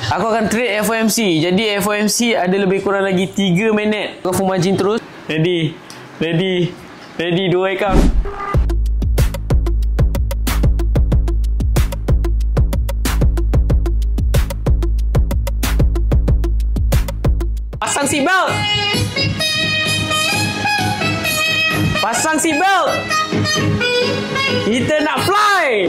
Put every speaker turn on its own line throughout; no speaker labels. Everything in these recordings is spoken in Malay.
Aku akan trade FOMC. Jadi FOMC ada lebih kurang lagi 3 minit. Aku full margin terus. Ready. Dua account. Pasang seatbelt. Kita nak fly.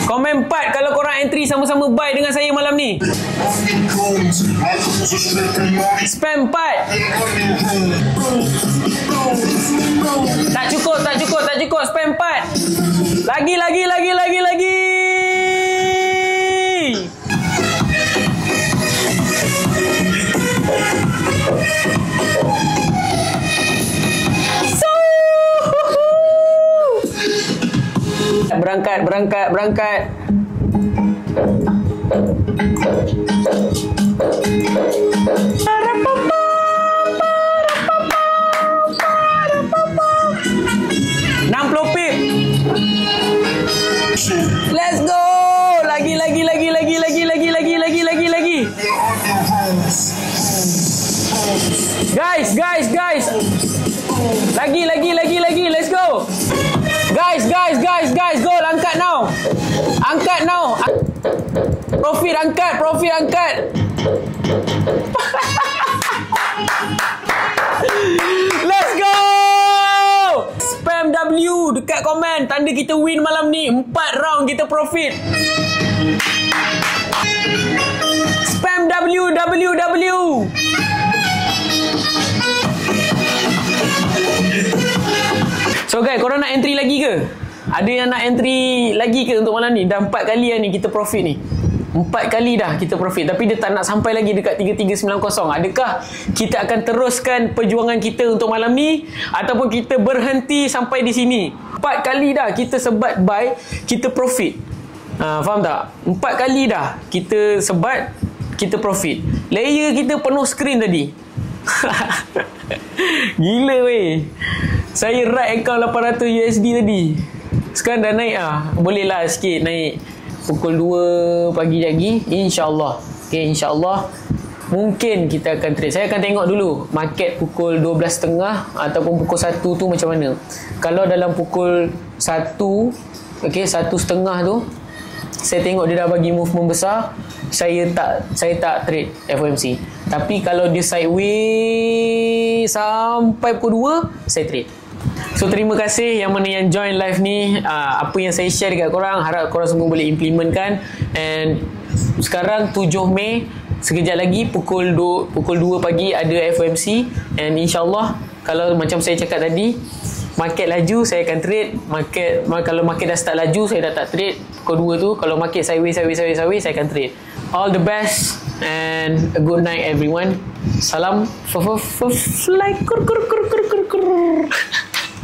Komen 4 kalau korang entry sama-sama buy dengan saya malam ni. Spam 4. Tak cukup. Spam 4. Lagi. Berangkat. $60. Let's go. Lagi. Guys. Lagi. Let's go. Guys, goal, angkat now. Profit angkat. Let's go. Spam W dekat komen, tanda kita win malam ni. 4 round kita profit. Spam W. So guys, korang nak entry lagi ke? Ada yang nak entry lagi ke untuk malam ni? Dah 4 kali dah ni kita profit ni. 4 kali dah kita profit. Tapi dia tak nak sampai lagi dekat 3390. Adakah kita akan teruskan perjuangan kita untuk malam ni? Ataupun kita berhenti sampai di sini? 4 kali dah kita sebat buy, kita profit. Faham tak? 4 kali dah kita sebat, kita profit. Layer kita penuh screen tadi. Gila weh. Saya write account 800 USD tadi. Sekarang dah naik boleh lah sikit naik. Pukul 2 pagi lagi, InsyaAllah. Okay, InsyaAllah mungkin kita akan trade. Saya akan tengok dulu market pukul 12.30 ataupun pukul 1 tu macam mana. Kalau dalam pukul 1, okay, 1.30 tu saya tengok dia dah bagi movement besar, saya tak trade FOMC. Tapi kalau dia sideways sampai pukul 2, saya trade. So terima kasih yang mana yang join live ni. Apa yang saya share dekat korang, harap korang semua boleh implementkan. And sekarang 7 Mei, sekejap lagi pukul 2 pagi ada FOMC. And insyaAllah, kalau macam saya cakap tadi, market laju saya akan trade. Kalau market dah start laju, saya dah tak trade pukul 2 tu. Kalau market sideways, saya akan trade. All the best and a good night everyone. Salam fly kur.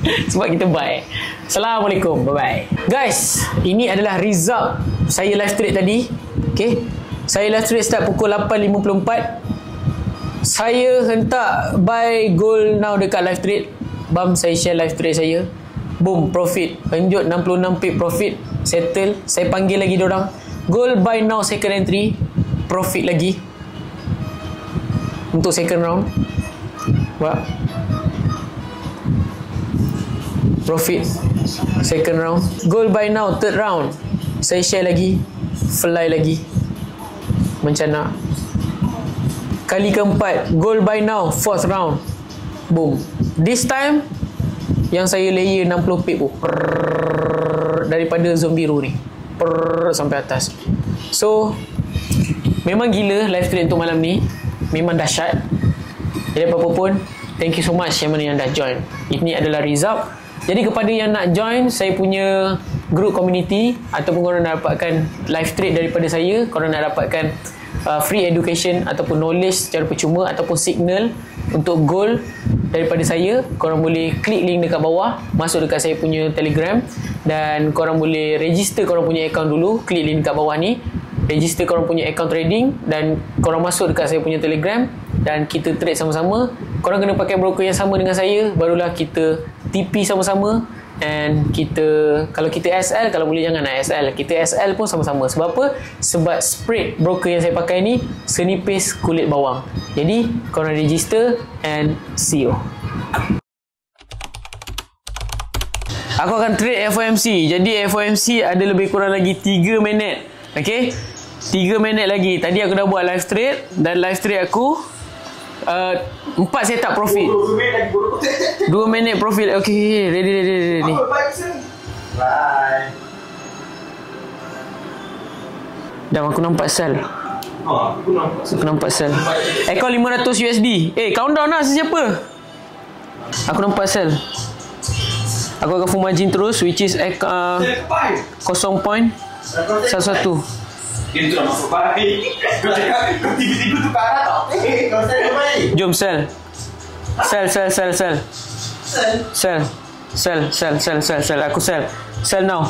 Sebab kita buy. Assalamualaikum. Bye-bye. Guys, ini adalah result saya live trade tadi. Okay, saya live trade start pukul 8.54. Saya hentak buy gold now dekat live trade. Bam, saya share live trade saya. Boom, profit. Penjut 66 pip profit. Settle. Saya panggil lagi diorang. Gold buy now second entry. Profit lagi. Untuk second round. Buat. Profit second round. Gold buy now third round. Saya share lagi. Fly lagi. Mencana. Kali keempat. Gold buy now fourth round. Boom. This time yang saya layer 60 pip daripada zone biru ni sampai atas. So memang gila live trade untuk malam ni. Memang dahsyat. Jadi apa-apa pun, thank you so much yang mana yang dah join. Ini adalah result. Jadi kepada yang nak join saya punya group community ataupun korang nak dapatkan live trade daripada saya, korang nak dapatkan free education ataupun knowledge secara percuma ataupun signal untuk gold daripada saya, korang boleh klik link dekat bawah, masuk dekat saya punya Telegram dan korang boleh register korang punya account dulu. Klik link dekat bawah ni, register korang punya account trading dan korang masuk dekat saya punya Telegram dan kita trade sama-sama. Korang kena pakai broker yang sama dengan saya, barulah kita TP sama-sama And kita, kalau kita SL, kalau boleh jangan nak SL. Kita SL pun sama-sama. Sebab apa? Sebab spread broker yang saya pakai ni senipis kulit bawang. Jadi korang register and see you. Aku akan trade FOMC. Jadi FOMC ada lebih kurang lagi 3 minit. Okay, 3 minit lagi. Tadi aku dah buat live trade. Dan live trade aku 4 setup profit. 2 minit profit. Okay, ready.
Bye.
Dah aku nampak sell. Aku nampak sell. Kau 500 USD. Countdown lah sesiapa. Aku nampak sell. Aku akan full margin terus, which is 0.11.
Dia tu dah masuk baik. Kau cakap kau tiba-tiba tukar arah tak? Kau sell ke baik?
Jom sell. Sell. Aku sell. Sell now.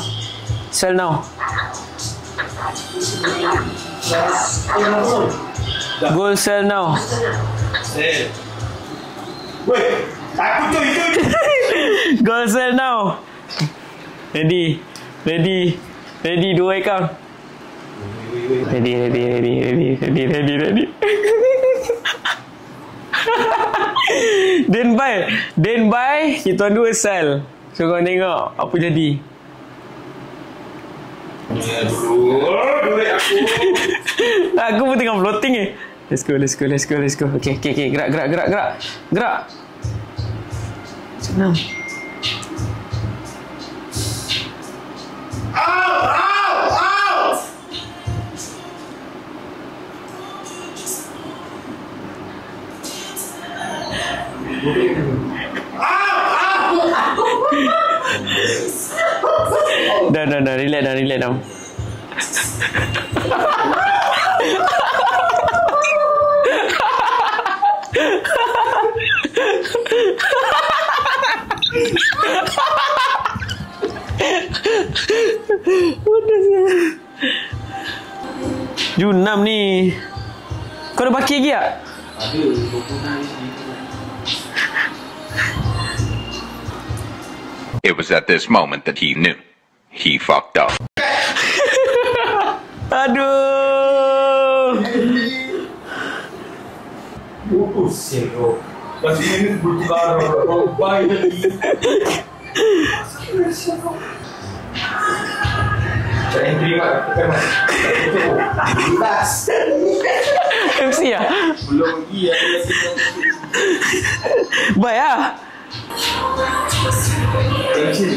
Gold sell now.
Sell. Weh, aku tu itu.
Gold sell now. Ready. 2 account. Ready. Then buy. Kita orang dua sell. So korang tengok apa jadi.
Duit aku.
Aku pun tengah floating ni. Let's go. Okay. Gerak. Senang. Dah, relax dah. Jun 6 ni. Kau ada baki lagi tak?
Ada.
It was at this moment that he knew. He fucked up.
Aduh.
Pusing kau. Masih ini bertukar orang baik lagi. Cak entry mak, tekan mak. Bebas.
MC lah?
Belum lagi aku rasa.
Baik lah.
MC.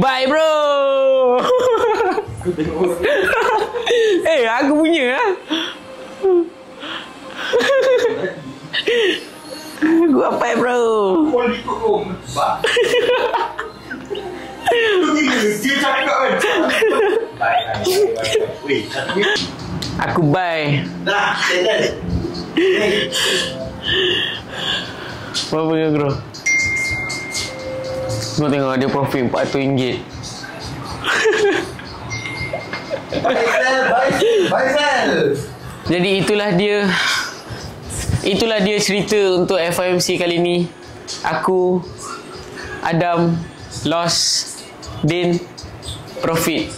Bye bro.
Aku tengok.
Aku punya lah. Gua apa bro?
Kau ikut kau. Dia cakap kan. Baik. Weh, satu minit.
Aku buy.
Dah, settle.
Berapa ke bro? Kau tengok dia profit RM400.
Baik.
Jadi itulah dia cerita untuk FOMC kali ni. Aku, Adam, loss, Din, profit.